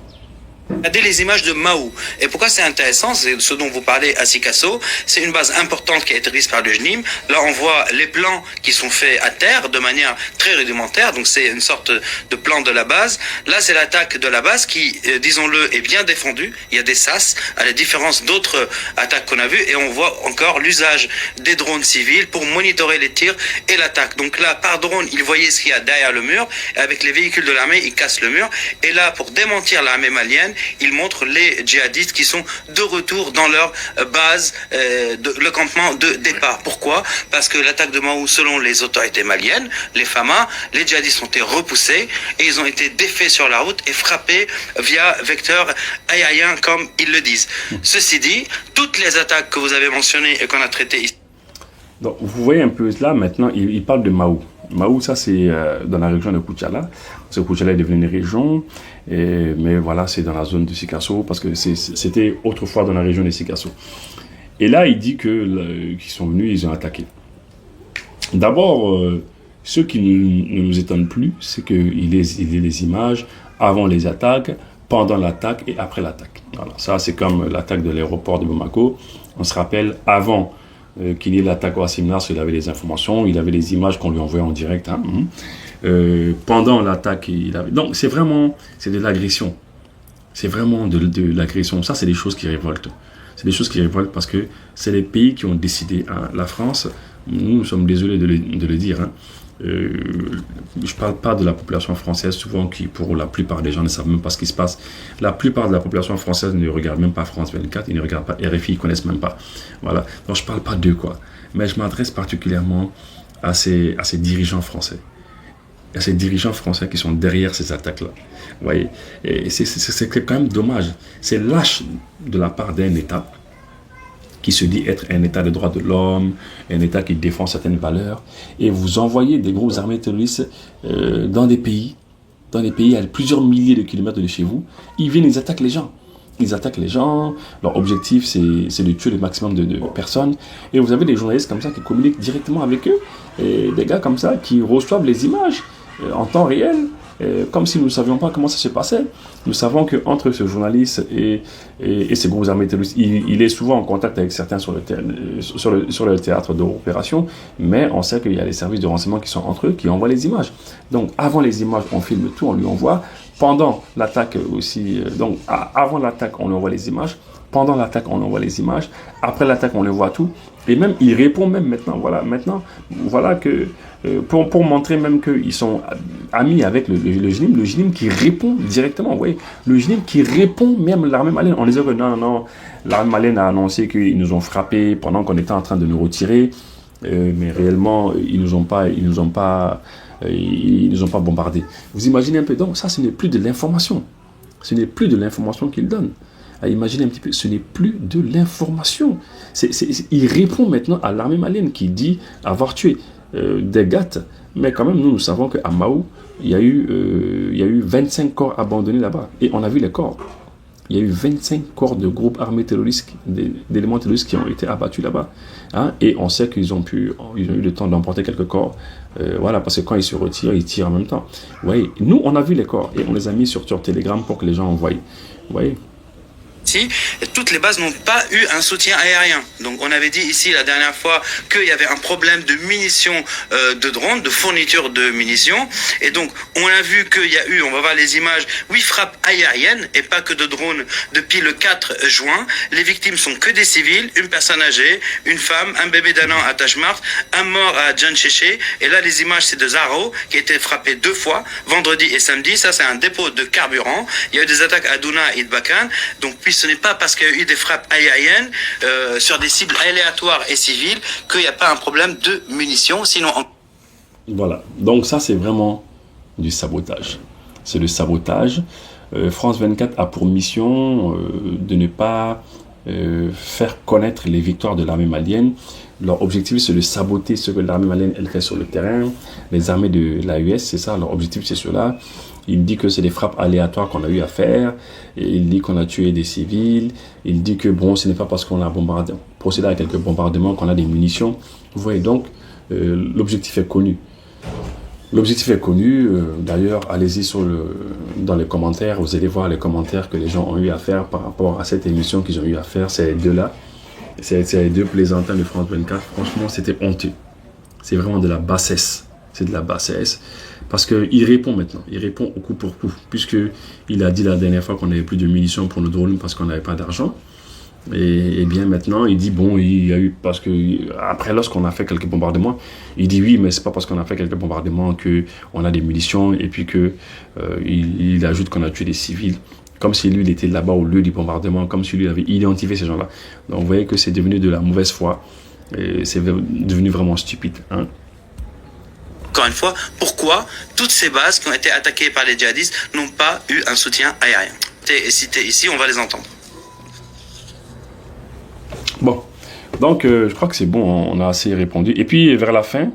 Regardez les images de Mahou. Et pourquoi c'est intéressant, c'est ce dont vous parlez à Sikasso, c'est une base importante qui a été prise par le JNIM. Là, on voit les plans qui sont faits à terre de manière très rudimentaire, donc c'est une sorte de plan de la base. Là, c'est l'attaque de la base qui, disons-le, est bien défendue. Il y a des SAS, à la différence d'autres attaques qu'on a vues, et on voit encore l'usage des drones civils pour monitorer les tirs et l'attaque. Donc là, par drone, ils voyaient ce qu'il y a derrière le mur, et avec les véhicules de l'armée, ils cassent le mur. Et là, pour démentir l'armée malienne, ils montrent les djihadistes qui sont de retour dans leur base, le campement de départ. Pourquoi? Parce que l'attaque de Mahou, selon les autorités maliennes, les FAMA, les djihadistes ont été repoussés et ils ont été défaits sur la route et frappés via vecteur aérien, comme ils le disent. Ceci dit, toutes les attaques que vous avez mentionnées et qu'on a traitées ici... Donc, vous voyez un peu là, maintenant, il parle de Mahou. Mahou, ça c'est dans la région de Koutiala. Parce que Koutiala est devenu une région, mais voilà, c'est dans la zone de Sikasso, parce que c'était autrefois dans la région de Sikasso. Et là, il dit qu'ils sont venus, ils ont attaqué. D'abord, ce qui ne nous étonne plus, c'est qu'il y ait les images avant les attaques, pendant l'attaque et après l'attaque. Voilà, ça c'est comme l'attaque de l'aéroport de Bamako. On se rappelle, avant qu'il y ait l'attaque au Wassim Nasr, il avait les informations, il avait les images qu'on lui envoyait en direct. Hein. Pendant l'attaque, il avait... Donc c'est de l'agression. C'est vraiment de l'agression. Ça, c'est des choses qui révoltent. C'est des choses qui révoltent parce que c'est les pays qui ont décidé. Hein. La France, nous sommes désolés de le dire. Hein. Je ne parle pas de la population française, souvent qui, pour la plupart des gens, ne savent même pas ce qui se passe. La plupart de la population française ne regarde même pas France 24, ils ne regardent pas RFI, ils ne connaissent même pas. Voilà. Donc je ne parle pas d'eux, quoi. Mais je m'adresse particulièrement à ces dirigeants français. À ces dirigeants français qui sont derrière ces attaques-là. Vous voyez, et c'est quand même dommage. C'est lâche de la part d'un État qui se dit être un État de droits de l'homme, un État qui défend certaines valeurs, et vous envoyez des groupes armés terroristes dans des pays à plusieurs milliers de kilomètres de chez vous. Ils viennent, ils attaquent les gens. Ils attaquent les gens, leur objectif c'est de tuer le maximum de personnes, et vous avez des journalistes comme ça qui communiquent directement avec eux, et des gars comme ça qui reçoivent les images en temps réel, comme si nous ne savions pas comment ça se passait. Nous savons qu'entre ce journaliste et ces groupes armés terroristes, il est souvent en contact avec certains sur le théâtre d'opération, mais on sait qu'il y a les services de renseignement qui sont entre eux, qui envoient les images. Donc avant les images, on filme tout, on lui envoie. Pendant l'attaque aussi, donc avant l'attaque, on lui envoie les images. Pendant l'attaque, on envoie les images. Après l'attaque, on le voit tout. Et même, il répond même maintenant. Voilà que pour montrer même qu'ils sont amis avec le GNIM qui répond directement. Vous voyez, le GNIM qui répond même l'armée malienne. On disait que non, l'armée malienne a annoncé qu'ils nous ont frappés pendant qu'on était en train de nous retirer. Mais réellement, ils nous ont pas bombardés. Vous imaginez un peu. Donc ça, ce n'est plus de l'information. Ce n'est plus de l'information qu'ils donnent. Imaginez un petit peu, ce n'est plus de l'information. Il répond maintenant à l'armée malienne qui dit avoir tué des gâtes. Mais quand même, nous savons qu'à Mahou, il y a eu 25 corps abandonnés là-bas. Et on a vu les corps. Il y a eu 25 corps de groupes armés terroristes, d'éléments terroristes qui ont été abattus là-bas. Hein? Et on sait qu'ils ont eu le temps d'emporter quelques corps. Voilà, parce que quand ils se retirent, ils tirent en même temps. Vous voyez, nous, on a vu les corps et on les a mis sur Telegram pour que les gens envoient. Vous voyez. Toutes les bases n'ont pas eu un soutien aérien. Donc on avait dit ici la dernière fois qu'il y avait un problème de munitions de drones, de fourniture de munitions. Et donc on a vu qu'il y a eu, on va voir les images, 8 frappes aériennes et pas que de drones depuis le 4 juin. Les victimes sont que des civils, une personne âgée, une femme, un bébé d'un an à Tachmart, un mort à Djancheché. Et là les images c'est de Zaro qui a été frappé 2 fois, vendredi et samedi. Ça c'est un dépôt de carburant. Il y a eu des attaques à Douna et Idbakan. Donc ce n'est pas parce qu'il y a eu des frappes aériennes sur des cibles aléatoires et civiles qu'il n'y a pas un problème de munitions. Sinon, Voilà, donc ça c'est vraiment du sabotage. C'est le sabotage. France 24 a pour mission de ne pas faire connaître les victoires de l'armée malienne. Leur objectif c'est de saboter ce que l'armée malienne elle fait sur le terrain. Les armées de l'AUS, c'est ça, leur objectif c'est cela. Il dit que c'est des frappes aléatoires qu'on a eu à faire. Et il dit qu'on a tué des civils. Il dit que bon, ce n'est pas parce qu'on a procédé à quelques bombardements qu'on a des munitions. Vous voyez donc, l'objectif est connu. L'objectif est connu. D'ailleurs, allez-y dans les commentaires. Vous allez voir les commentaires que les gens ont eu à faire par rapport à cette émission qu'ils ont eu à faire. Ces deux-là. C'est les deux plaisantins de France 24. Franchement, c'était honteux. C'est vraiment de la bassesse. C'est de la bassesse. Parce qu'il répond maintenant, il répond au coup pour coup, puisqu'il a dit la dernière fois qu'on n'avait plus de munitions pour nos drones parce qu'on n'avait pas d'argent. Et bien maintenant, il dit, bon, il y a eu, parce que après, lorsqu'on a fait quelques bombardements, il dit oui, mais c'est pas parce qu'on a fait quelques bombardements qu'on a des munitions, et puis il ajoute qu'on a tué des civils, comme si lui, il était là-bas au lieu du bombardement, comme si lui avait identifié ces gens-là. Donc vous voyez que c'est devenu de la mauvaise foi, et c'est devenu vraiment stupide, hein. encore une fois, pourquoi toutes ces bases qui ont été attaquées par les djihadistes n'ont pas eu un soutien aérien. Et cité ici, on va les entendre. Bon, donc je crois que c'est bon, on a assez répondu. Et puis vers la fin,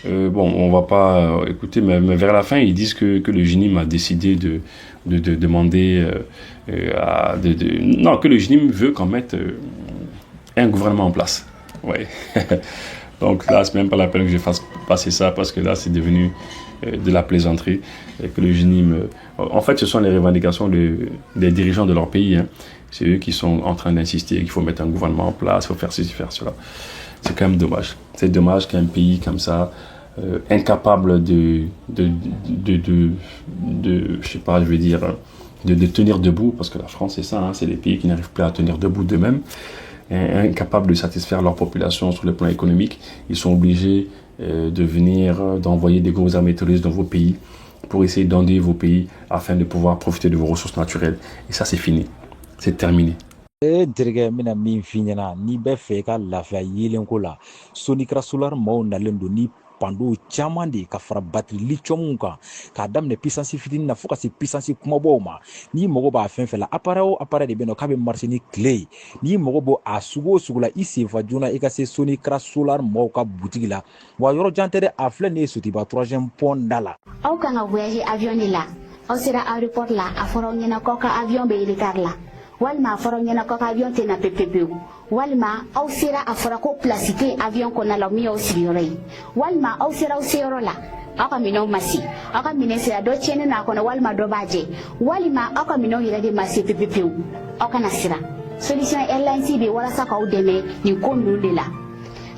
bon, on va pas écouter, mais vers la fin, ils disent que le GNIM a décidé de demander non, que le GNIM veut qu'on mette un gouvernement en place. Ouais. Donc là, c'est même pas la peine que je fasse passer ça, parce que là, c'est devenu de la plaisanterie. Et que le GNIM... en fait, ce sont les revendications des dirigeants de leur pays. Hein. C'est eux qui sont en train d'insister qu'il faut mettre un gouvernement en place, il faut faire ceci, faire cela. C'est quand même dommage. C'est dommage qu'un pays comme ça, incapable de je sais pas, je vais dire, de tenir debout, parce que la France, c'est ça, hein, c'est des pays qui n'arrivent plus à tenir debout d'eux-mêmes, incapables de satisfaire leur population sur le plan économique. Ils sont obligés d'envoyer des gros armées terroristes dans vos pays pour essayer d'endetter vos pays afin de pouvoir profiter de vos ressources naturelles. Et ça, c'est fini. C'est terminé. Dirige mina min finyana ni be fe ka lafiya yelen ko la sonikra solar mo nalen do ni pando caman de ka fara batterie lithium kan ka damne puissance fitini na foka se puissance kumabo ma ni mogo ba fɛn fɛn la appareil de beno ka be marcher ni clé ni mogo bo a sugo sugula i se fa jona i ka se sonikra solar mo ka boutique la wa yoro jantere a flɛ ne sotiba 3e pont dala aw kan ka voyager avion ni la aw sera aéroport la a fɔra ɲɛna ko ka avion be retard la walima a fɔra ɲɛna ko ka avion tɛna pepepewu walima aw sera a fɔra ko place tɛ avion kɔnɔna la min y'aw sigiyɔrɔ ye walima aw sera aw seyɔrɔ la aka minɛnw ma se aw ka minɛ sera dɔ tiɲɛnen na a kɔnɔ walima dɔ b'a jɛ walima aw ka minɛnw yɛrɛ de ma se pepepewu aw kana siran Solution Airlines bɛ walasa k'aw dɛmɛ nin ko ninnu de la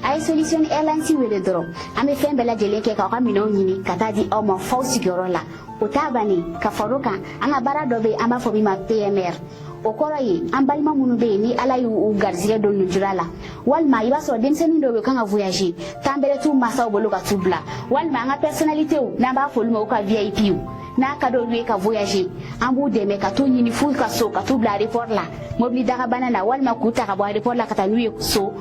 a ye Solution Airlines wele dɔrɔn an bɛ fɛn bɛɛ lajɛlen kɛ k'aw ka minɛnw ɲini ka taa di aw ma f'aw sigiyɔrɔ la o t'a bannen ka far'o kan an ka baara dɔ bɛ yen an b'a fɔ min ma PMR o kɔrɔ ye an balima minnu bɛ yen ni Ala y'u garisɛgɛ don nujura la walima i b'a sɔrɔ denmisɛnnin dɔw bɛ kan ka voyager temps bɛrɛ t'u mansaw bolo ka t'u bila walima an ka personnalité n'an b'a fɔ olu ma u ka VIP n'a ka d'olu ye ka voyager an b'u dɛmɛ ka t'u ɲini f'u ka so ka t'u bila aéroport la mobili dagabana na walima k'u ta ka bɔ aéroport la ka taa n'u ye so